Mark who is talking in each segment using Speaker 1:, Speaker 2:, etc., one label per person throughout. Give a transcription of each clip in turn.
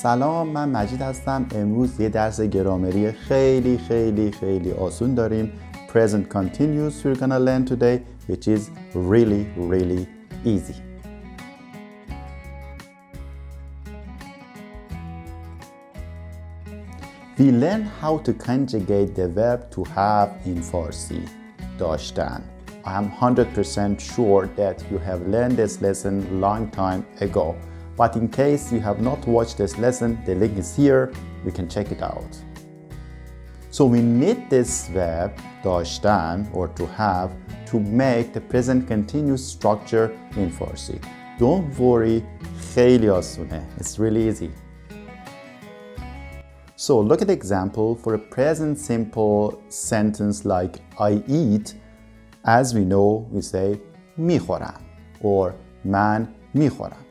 Speaker 1: سلام، من مجید هستم. امروز یه درس گرامری خیلی آسون داریم. Present continuous we're gonna learn today, which is really easy. We learn how to conjugate the verb to have in Farsi. داشتن. I am 100% sure that you have learned this lesson long time ago. But in case you have not watched this lesson, the link is here. You can check it out. So we need this verb, داشتن, or to have, to make the present continuous structure in Farsi. Don't worry, خیلی آسونه. It's really easy. So look at the example for a present simple sentence like I eat. As we know, we say میخورم or من میخورم.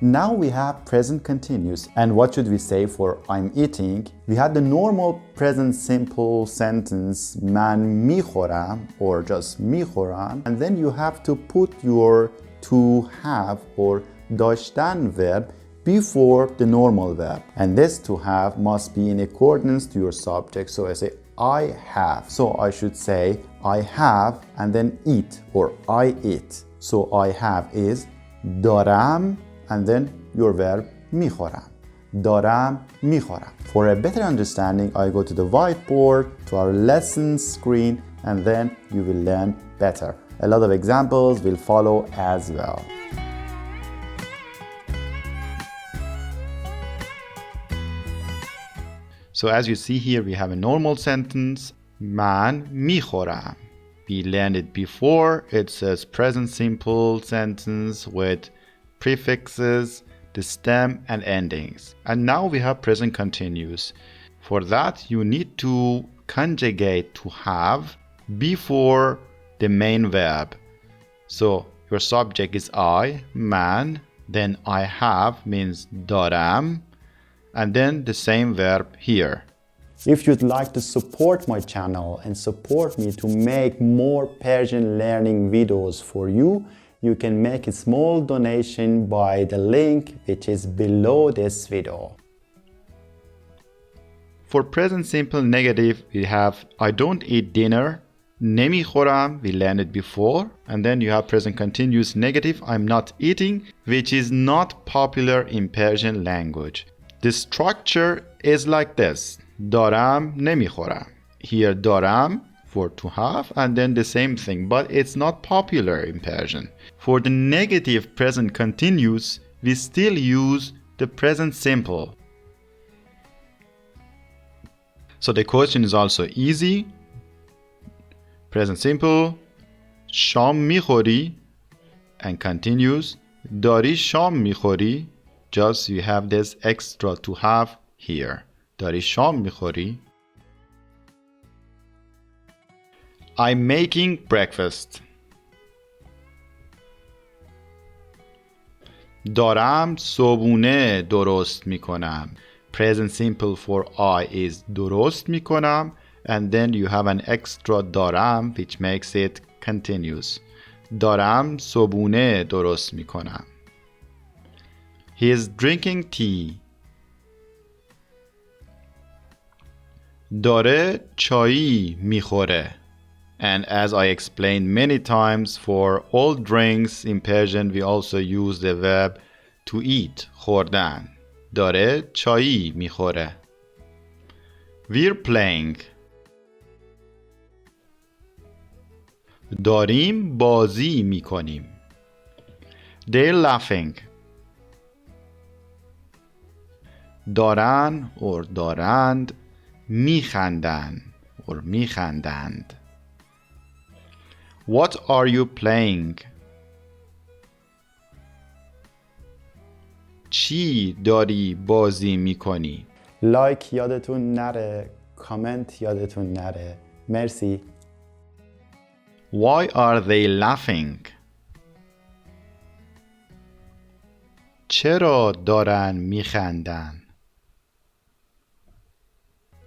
Speaker 1: Now we have present continuous. And what should we say for I'm eating? We had the normal present simple sentence من میخورم or just میخورم. And then you have to put your to have or داشتن verb before the normal verb. And this to have must be in accordance to your subject. So I say I have. So I should say I have and then eat or I eat. So I have is دارم and then your verb میخورم. دارم میخورم. For a better understanding, I go to the whiteboard, to our lesson screen, and then you will learn better. A lot of examples will follow as well. So as you see here, we have a normal sentence. من میخورم. We learned it before. It says present simple sentence with prefixes, the stem and endings. And now we have present continuous. For that, you need to conjugate to have before the main verb. So your subject is I, man, then I have means دارم, and then the same verb here. If you'd like to support my channel and support me to make more Persian learning videos for you, you can make a small donation by the link which is below this video. For present simple negative, we have I don't eat dinner. نمیخورم, we learned it before. And then you have present continuous negative, I'm not eating, which is not popular in Persian language. The structure is like this. دارم, نمیخورم. Here دارم for to have and then the same thing, but it's not popular in Persian. For the negative present continuous, we still use the present simple. So the question is also easy. Present simple, شام میخوری, and continuous, داری شام میخوری. Just you have this extra to have here. داری شام میخوری. I'm making breakfast. دارم صبحونه درست میکنم. Present simple for I is درست میکنم. And then you have an extra دارم which makes it continuous. دارم صبحونه درست میکنم. He is drinking tea. داره چایی میخوره. And as I explained many times, for all drinks in Persian, we also use the verb to eat, خوردن. داره چایی میخوره. We're playing. داریم بازی میکنیم. They're laughing. دارن or دارند میخندن or میخندند. What are you playing? چی داری بازی میکنی؟ لایک یادتون نره، کامنت یادتون نره. مرسی. Why are they laughing? چرا دارن میخندن؟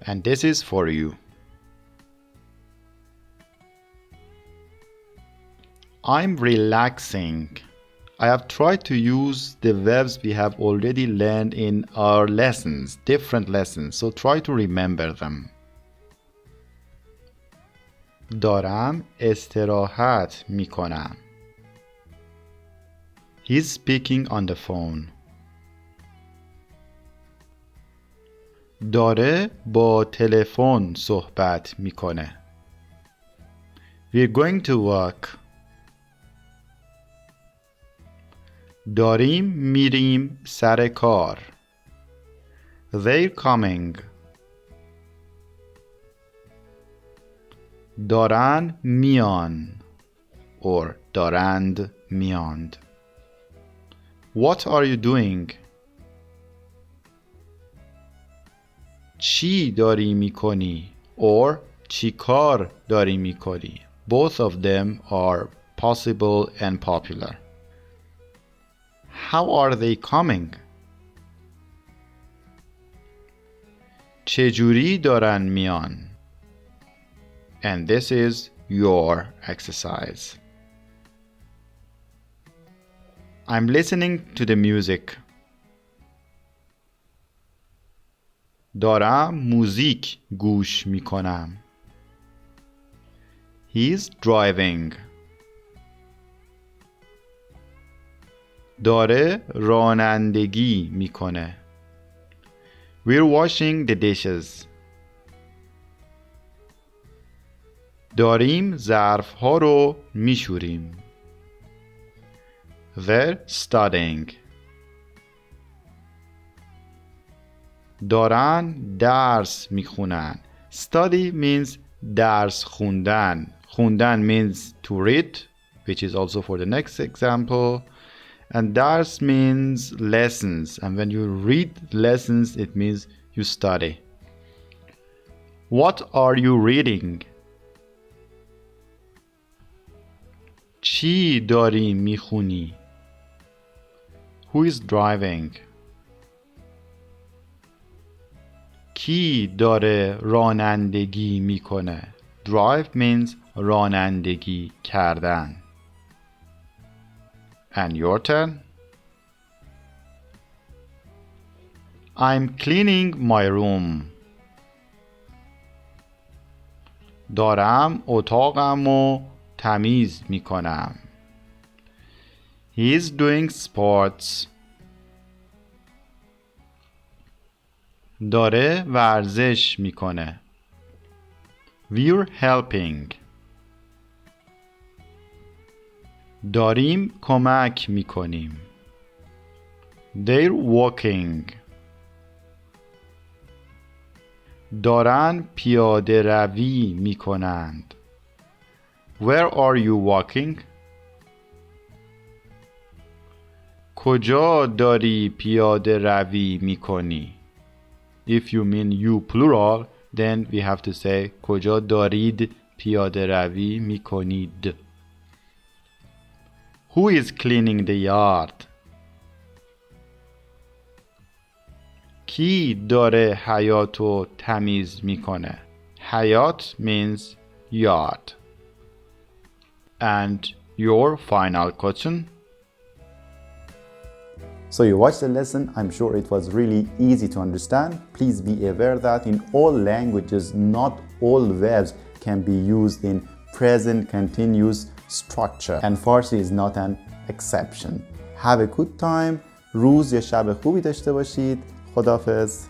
Speaker 1: And this is for you. I'm relaxing. I have tried to use the verbs we have already learned in our lessons, different lessons, so try to remember them. دارم استراحت می کنم. He's speaking on the phone. داره با تلفن صحبت می کنه. We're going to work. داریم میریم سر کار. They're coming. دارن میان or دارند میاند. What are you doing? چی داری میکنی or چی کار داری میکنی. Both of them are possible and popular. How are they coming? چجوری دارن میان. And this is your exercise. I'm listening to the music. دارم موزیک گوش می کنم. He's driving. داره رانندگی می کنه. We're washing the dishes. داریم ظرف ها رو می شوریم. They're studying. دارن درس می خونن. Study means درس خوندن. خوندن means to read, which is also for the next example. And dars means lessons. And when you read lessons, it means you study. What are you reading? چی داری میخونی؟ Who is driving? کی داره رانندگی میکنه؟ Drive means رانندگی کردن. And your turn? I'm cleaning my room. دارم اتاقمو تمیز میکنم. He's doing sports. داره ورزش میکنه. We're helping. داریم کمک میکنیم. They're walking. دارن پیاده روی میکنند. Where are you walking? کجا داری پیاده روی میکنی؟ If you mean you plural, then we have to say کجا دارید پیاده روی میکنید. Who is cleaning the yard? کی داره حیاطو تمیز میکنه؟ حیاط means yard. And your final question? So you watched the lesson. I'm sure it was really easy to understand. Please be aware that in all languages, not all verbs can be used in present continuous structure. And Farsi is not an exception. Have a good time. روز یا شب خوبی داشته باشید. خداحافظ.